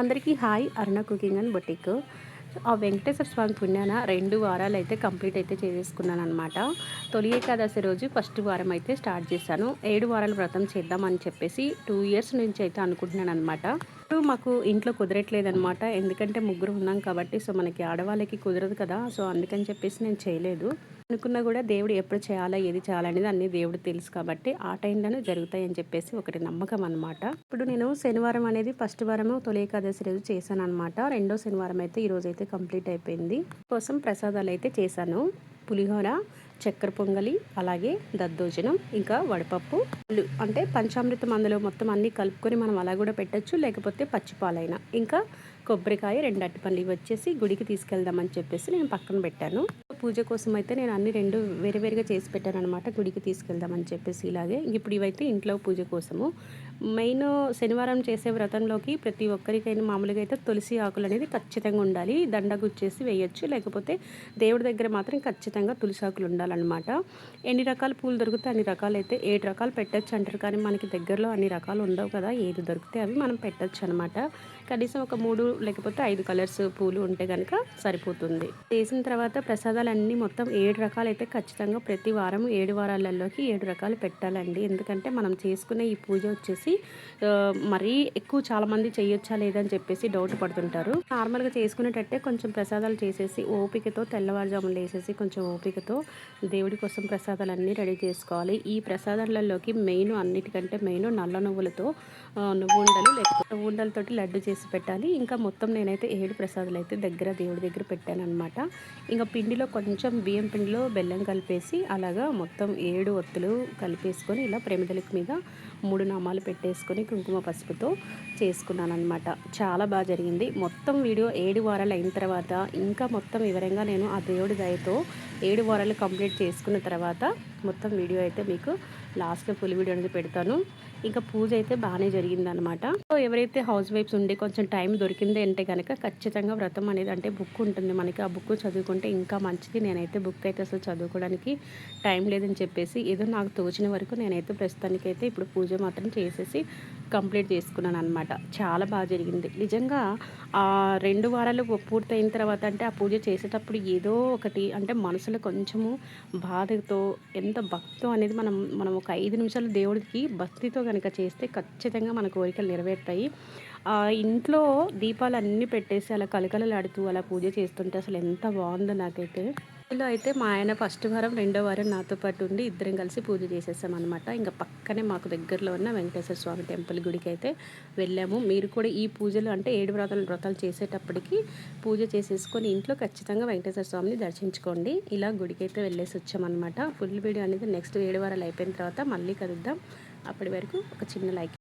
అందరికీ hi. Aruna cooking and boutique. ఆ వెంకటేశ్వర స్వామి పుణ్యాన 2 వారాలు అయితే కంప్లీట్ అయితే చేసేసుకున్నాను అనమాట. తొలి ఏకాదశి రోజు ఫస్ట్ వారం అయితే స్టార్ట్ చేశాను. 7 వారాల వ్రతం చేద్దామని చెప్పేసి 2 ఇయర్స్ నుంచి అయితే అనుకుంటున్నాను అనమాట. ఇప్పుడు మాకు ఇంట్లో కుదరట్లేదనమాట. ఎందుకంటే ముగ్గురు ఉన్నాం కాబట్టి సో మనకి ఆడవాళ్ళకి కుదరదు కదా. సో అందుకని చెప్పేసి నేను చేయలేదు. అనుకున్నా కూడా దేవుడు ఎప్పుడు చేయాలా ఏది చేయాలనేది అన్ని దేవుడు తెలుసు కాబట్టి ఆ టైంలోనే జరుగుతాయని చెప్పేసి ఒకటి నమ్మకం అనమాట. ఇప్పుడు నేను శనివారం అనేది ఫస్ట్ వారము తొలి ఏకాదశి రోజు చేశాను అనమాట. రెండో శనివారం అయితే ఈ రోజు అయితే కంప్లీట్ అయిపోయింది. కోసం ప్రసాదాలు అయితే చేశాను. పులిహోర, చక్కెర పొంగలి, అలాగే దద్దోజనం, ఇంకా వడపప్పు అంటే పంచామృతం అందులో మొత్తం అన్నీ కలుపుకొని మనం అలా కూడా పెట్టచ్చు, లేకపోతే పచ్చిపాలైనా, ఇంకా కొబ్బరికాయ 2 అరటిపండ్లు ఇవి వచ్చేసి గుడికి తీసుకెళ్దామని చెప్పేసి నేను పక్కన పెట్టాను. పూజ కోసం అయితే నేను అన్ని 2 వేరువేరుగా చేసి పెట్టాను అనమాట. గుడికి తీసుకెళ్దామని చెప్పేసి ఇలాగే. ఇప్పుడు ఇవైతే ఇంట్లో పూజ కోసము. మెయిన్ శనివారం చేసే వ్రతంలోకి ప్రతి ఒక్కరికైనా మామూలుగా అయితే తులసి ఆకులు అనేది ఖచ్చితంగా ఉండాలి. దండ గుచ్చేసి వేయచ్చు, లేకపోతే దేవుడి దగ్గర మాత్రం ఖచ్చితంగా తులసి ఆకులు ఉండాలన్నమాట. ఎన్ని రకాల పూలు దొరికితే అన్ని రకాలు అయితే 7 రకాలు పెట్టచ్చు అంటారు, కానీ మనకి దగ్గరలో అన్ని రకాలు ఉండవు కదా. ఏది దొరికితే అవి మనం పెట్టచ్చు అనమాట. కనీసం ఒక 3 లేకపోతే 5 కలర్స్ పూలు ఉంటే కనుక సరిపోతుంది. చేసిన తర్వాత ప్రసాదాలన్నీ మొత్తం 7 రకాలు అయితే ఖచ్చితంగా ప్రతి వారం 7 వారాలలోకి 7 రకాలు పెట్టాలండి. ఎందుకంటే మనం చేసుకునే ఈ పూజ వచ్చేసి మరీ ఎక్కువ చాలామంది చేయొచ్చా లేదని చెప్పేసి డౌట్ పడుతుంటారు. నార్మల్గా చేసుకునేటట్టే కొంచెం ప్రసాదాలు చేసేసి ఓపికతో తెల్లవారుజామున వేసేసి కొంచెం ఓపికతో దేవుడి కోసం ప్రసాదాలన్నీ రెడీ చేసుకోవాలి. ఈ ప్రసాదాలలోకి మెయిన్ అన్నిటికంటే మెయిన్ నల్ల నువ్వులతో నువ్వు ఉండలు, లేకపోతే నువ్వు ఉండలతోటి లడ్డు చేసి పెట్టాలి. ఇంకా మొత్తం నేనైతే 7 ప్రసాదాలు అయితే దేవుడి దగ్గర పెట్టాను అనమాట. ఇంకా పిండిలో కొంచెం బియ్యం పిండిలో బెల్లం కలిపేసి అలాగా మొత్తం 7 ఒత్తులు కలిపేసుకొని ఇలా ప్రమిదలకు మీద 3 నామాలు పెట్టేసుకొని కుంకుమ పసుపుతో చేసుకున్నాను అనమాట. చాలా బాగా జరిగింది. మొత్తం వీడియో 7 వారాలు అయిన తర్వాత ఇంకా మొత్తం వివరంగా నేను ఆ దేవుడి దయతో 7 వారాలు కంప్లీట్ చేసుకున్న తర్వాత మొత్తం వీడియో అయితే మీకు లాస్ట్లో ఫుల్ వీడియో అనేది పెడతాను. ఇంకా పూజ అయితే బాగానే జరిగిందనమాట. సో ఎవరైతే హౌస్ వైఫ్స్ ఉండి కొంచెం టైం దొరికింది అంటే కనుక ఖచ్చితంగా వ్రతం అనేది అంటే బుక్ ఉంటుంది మనకి. ఆ బుక్ చదువుకుంటే ఇంకా మంచిది. నేనైతే బుక్ అయితే అసలు చదువుకోవడానికి టైం లేదని చెప్పేసి ఏదో నాకు తోచిన వరకు నేనైతే ప్రస్తుతానికైతే ఇప్పుడు పూజ మాత్రం చేసేసి కంప్లీట్ చేసుకున్నాను అనమాట. చాలా బాగా జరిగింది నిజంగా. ఆ 2 వారాలు పూర్తయిన తర్వాత అంటే ఆ పూజ చేసేటప్పుడు ఏదో ఒకటి అంటే మనసులో కొంచెము బాధతో ఎంత భక్తితో అనేది మనం ఒక 5 నిమిషాలు దేవుడికి భక్తితో కనుక చేస్తే ఖచ్చితంగా మన కోరికలు నెరవేరుతాయి. ఇంట్లో దీపాలన్నీ పెట్టేసి అలా కలకలలాడుతూ అలా పూజ చేస్తుంటే అసలు ఎంత బాగుందో నాకైతే. ఇలా అయితే మా ఆయన ఫస్ట్ వారం రెండో వారం నాతో పాటు ఉండి ఇద్దరం కలిసి పూజ చేసేసామన్నమాట. ఇంకా పక్కనే మాకు దగ్గరలో ఉన్న వెంకటేశ్వర స్వామి టెంపుల్ గుడికి అయితే వెళ్ళాము. మీరు కూడా ఈ పూజలు అంటే 7 వ్రతాలు చేసేటప్పటికి పూజ చేసేసుకొని ఇంట్లో ఖచ్చితంగా వెంకటేశ్వర స్వామిని దర్శించుకోండి. ఇలా గుడికి అయితే వెళ్ళేసి వచ్చామన్నమాట. ఫుల్ వీడియో అనేది నెక్స్ట్ 7 వారాలు అయిపోయిన తర్వాత మళ్ళీ కలుద్దాం. అప్పటి వరకు ఒక చిన్న లైక్